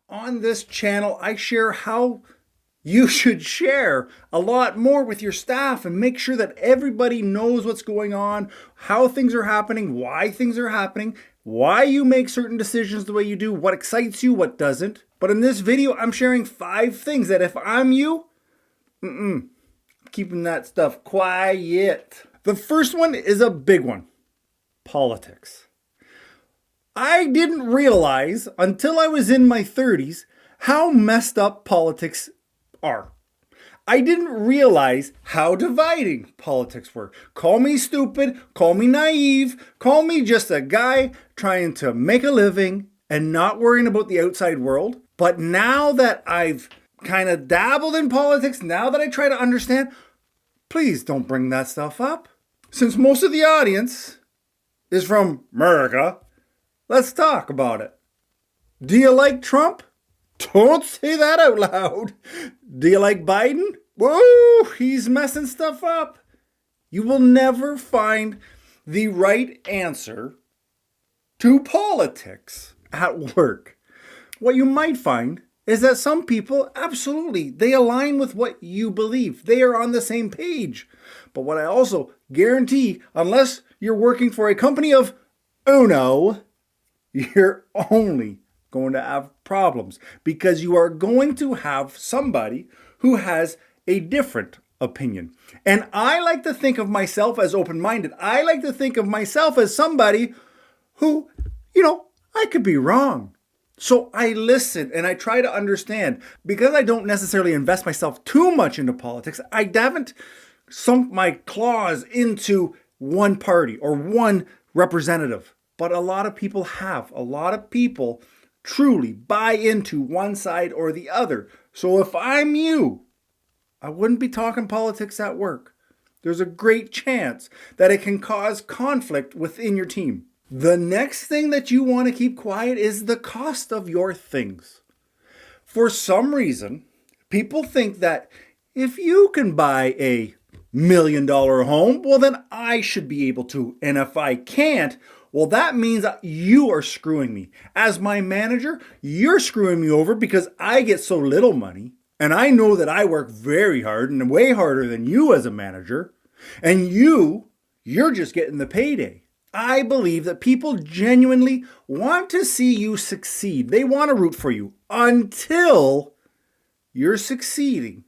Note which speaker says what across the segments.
Speaker 1: On this channel, I share how you should share a lot more with your staff and make sure that everybody knows what's going on, how things are happening, why things are happening, why you make certain decisions the way you do, what excites you, what doesn't. But in this video, I'm sharing 5 things that if I'm you, keeping that stuff quiet. The first one is a big one: politics. I didn't realize until I was in my 30s how messed up politics are. I didn't realize how dividing politics were. Call me stupid, call me naive, call me just a guy trying to make a living and not worrying about the outside world. But now that I've kind of dabbled in politics, now that I try to understand, please don't bring that stuff up. Since most of the audience is from America, let's talk about it. Do you like Trump? Don't say that out loud. Do you like Biden? Whoa, he's messing stuff up. You will never find the right answer to politics at work. What you might find is that some people, absolutely, they align with what you believe. They are on the same page. But what I also guarantee, unless you're working for a company of Uno, you're only going to have problems because you are going to have somebody who has a different opinion. And I like to think of myself as open-minded. I like to think of myself as somebody who, I could be wrong. So I listen and I try to understand. Because I don't necessarily invest myself too much into politics, I haven't sunk my claws into one party or one representative. But a lot of people have. A lot of people truly buy into one side or the other. So if I'm you, I wouldn't be talking politics at work. There's a great chance that it can cause conflict within your team. The next thing that you want to keep quiet is the cost of your things. For some reason, people think that if you can buy a $1 million home, well then I should be able to. And if I can't, well, that means that you are screwing me. As my manager, you're screwing me over because I get so little money. And I know that I work very hard and way harder than you as a manager. And you're just getting the payday. I believe that people genuinely want to see you succeed. They want to root for you until you're succeeding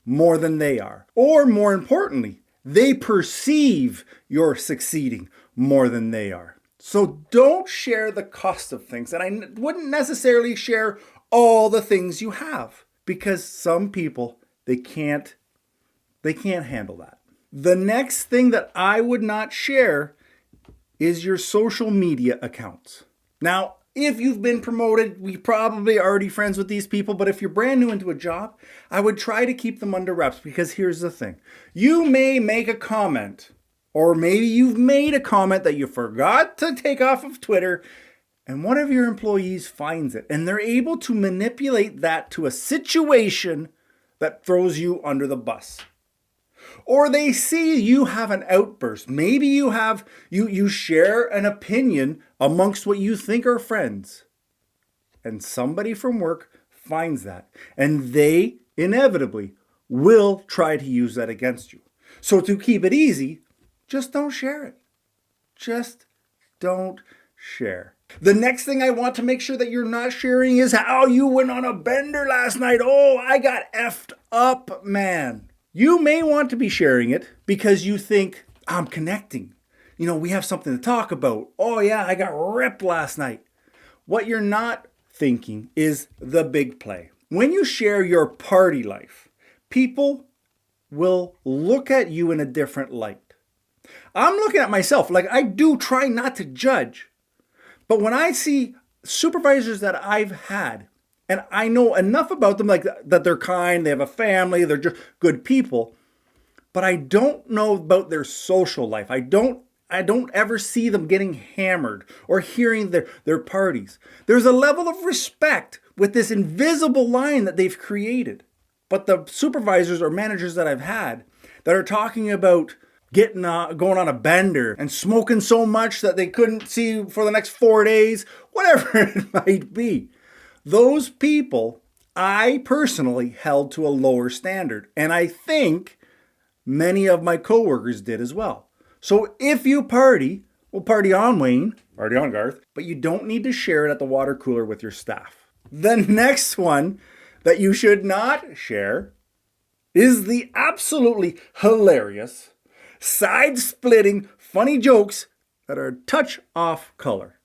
Speaker 1: more than they are. Or more importantly, they perceive you're succeeding more than they are. So don't share the cost of things. And I wouldn't necessarily share all the things you have because some people, they can't handle that. The next thing that I would not share is your social media accounts. Now, if you've been promoted, we probably already friends with these people, but if you're brand new into a job, I would try to keep them under wraps because here's the thing. You may make a comment, or maybe you've made a comment that you forgot to take off of Twitter, and one of your employees finds it, and they're able to manipulate that to a situation that throws you under the bus. Or they see you have an outburst. Maybe you share an opinion amongst what you think are friends. And somebody from work finds that. And they inevitably will try to use that against you. So to keep it easy, just don't share it. Just don't share. The next thing I want to make sure that you're not sharing is how you went on a bender last night. Oh, I got effed up, man. You may want to be sharing it because you think, I'm connecting. We have something to talk about. Oh yeah, I got ripped last night. What you're not thinking is the big play. When you share your party life, people will look at you in a different light. I'm looking at myself, like I do try not to judge. But when I see supervisors that I've had, and I know enough about them, like that they're kind, they have a family, they're just good people, but I don't know about their social life. I don't ever see them getting hammered or hearing their parties. There's a level of respect with this invisible line that they've created. But the supervisors or managers that I've had that are talking about going on a bender and smoking so much that they couldn't see for the next 4 days, whatever it might be. Those people I personally held to a lower standard, and I think many of my coworkers did as well. So if you party, well, party on, Wayne, party on, Garth, but you don't need to share it at the water cooler with your staff. The next one that you should not share is the absolutely hilarious, side-splitting, funny jokes that are a touch off color.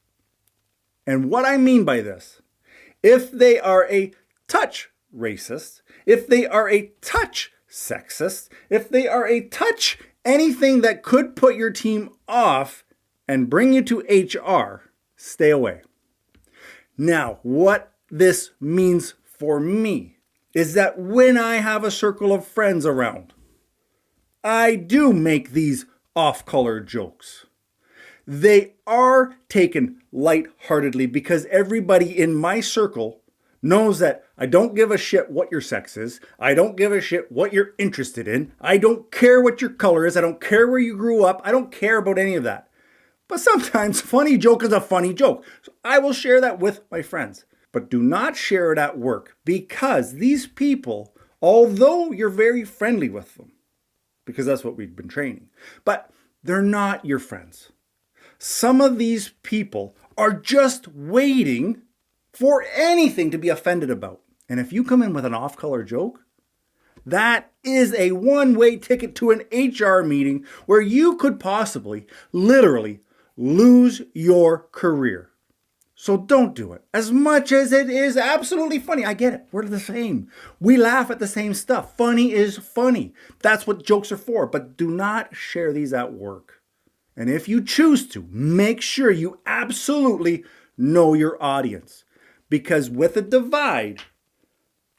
Speaker 1: And what I mean by this, if they are a touch racist, if they are a touch sexist, if they are a touch anything that could put your team off and bring you to HR, stay away. Now, what this means for me is that when I have a circle of friends around, I do make these off-color jokes. They are taken lightheartedly because everybody in my circle knows that I don't give a shit what your sex is. I don't give a shit what you're interested in. I don't care what your color is. I don't care where you grew up. I don't care about any of that. But sometimes funny joke is a funny joke. So I will share that with my friends. But do not share it at work because these people, although you're very friendly with them, because that's what we've been training, but they're not your friends. Some of these people are just waiting for anything to be offended about. And if you come in with an off-color joke, that is a one-way ticket to an HR meeting where you could possibly, literally, lose your career. So don't do it. As much as it is absolutely funny, I get it. We're the same. We laugh at the same stuff. Funny is funny. That's what jokes are for. But do not share these at work. And if you choose to, make sure you absolutely know your audience. Because with a divide,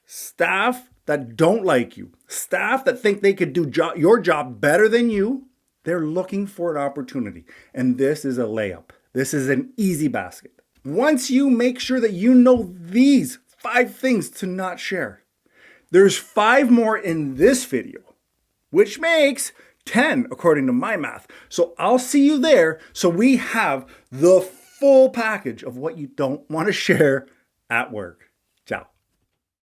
Speaker 1: staff that don't like you, staff that think they could do your job better than you, they're looking for an opportunity. And this is a layup. This is an easy basket. Once you make sure that you know these 5 things to not share, there's 5 more in this video, which makes 10 according to my math. So I'll see you there so we have the full package of what you don't want to share at work.